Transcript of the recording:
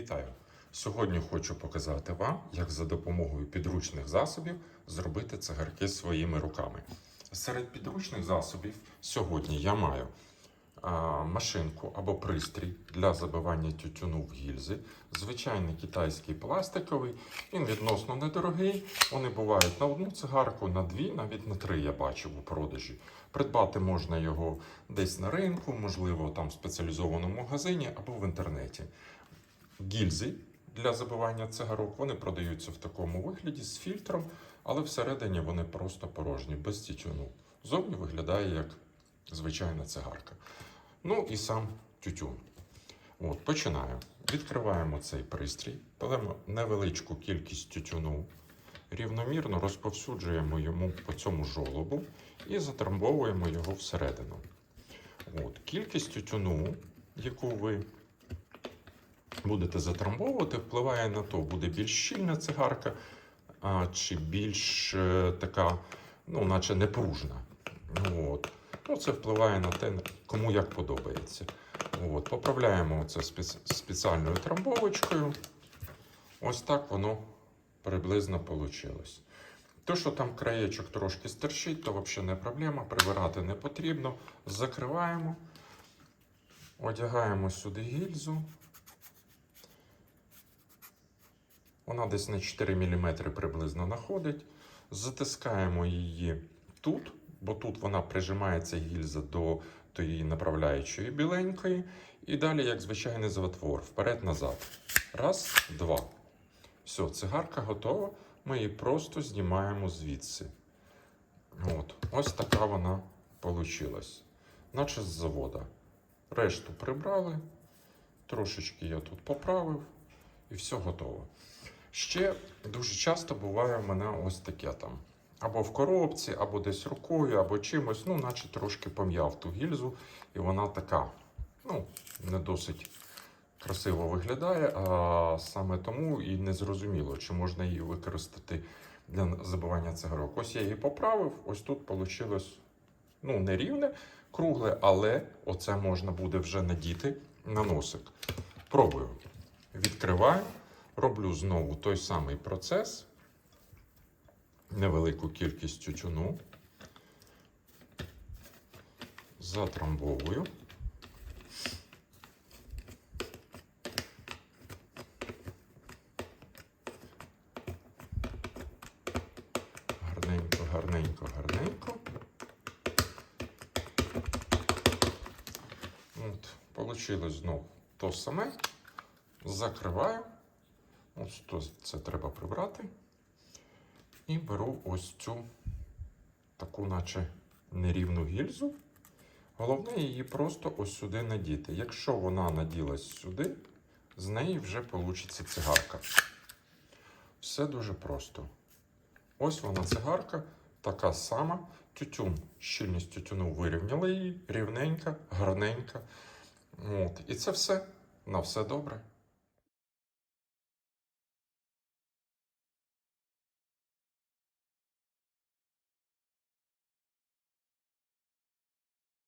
Вітаю! Сьогодні хочу показати вам, як за допомогою підручних засобів зробити цигарки своїми руками. Серед підручних засобів сьогодні я маю машинку або пристрій для забивання тютюну в гільзи. Звичайний китайський пластиковий, він відносно недорогий. Вони бувають на одну цигарку, на дві, навіть на три я бачив у продажі. Придбати можна його десь на ринку, можливо там в спеціалізованому магазині або в інтернеті. Гільзи для забивання цигарок, вони продаються в такому вигляді з фільтром, але всередині вони просто порожні, без тютюну. Зовні виглядає як звичайна цигарка. Ну і сам тютюн. Починаю. Відкриваємо цей пристрій, беремо невеличку кількість тютюну, рівномірно розповсюджуємо йому по цьому жолобу і затрамбовуємо його всередину. Кількість тютюну, яку ви будете затрамбовувати, впливає на то, буде більш щільна цигарка, чи більш така, наче непружна. Це впливає на те, кому як подобається. Поправляємо це спеціальною трамбовочкою. Ось так воно приблизно вийшло. Те, що там краєчок трошки стерчить, то взагалі не проблема, прибирати не потрібно. Закриваємо, одягаємо сюди гільзу. Вона десь на 4 мм приблизно находить. Затискаємо її тут, бо тут вона прижимається гільза до тієї направляючої біленької. І далі, як звичайний затвор, вперед-назад. Раз, два. Все, цигарка готова. Ми її просто знімаємо звідси. Ось така вона вийшла. Наче з завода. Решту прибрали. Трошечки я тут поправив. І все готово. Ще дуже часто буває в мене ось таке там. Або в коробці, або десь рукою, або чимось, наче трошки пом'яв ту гільзу. І вона така, не досить красиво виглядає, а саме тому і не зрозуміло, чи можна її використати для забивання цигарок. Ось я її поправив, ось тут вийшло, не рівне, кругле, але оце можна буде вже надіти на носик. Пробую. Відкриваю. Роблю знову той самий процес, невелику кількість тютюну, затрамбовую, гарненько. Получилось знову то саме, закриваю. Це треба прибрати. І беру ось цю таку, наче нерівну гільзу. Головне її просто ось сюди надіти. Якщо вона наділась сюди, з неї вже вийде цигарка. Все дуже просто. Ось вона цигарка, така сама. Тютюн, щільність тютюну вирівняли її, рівненька, гарненька. І це все. На все добре.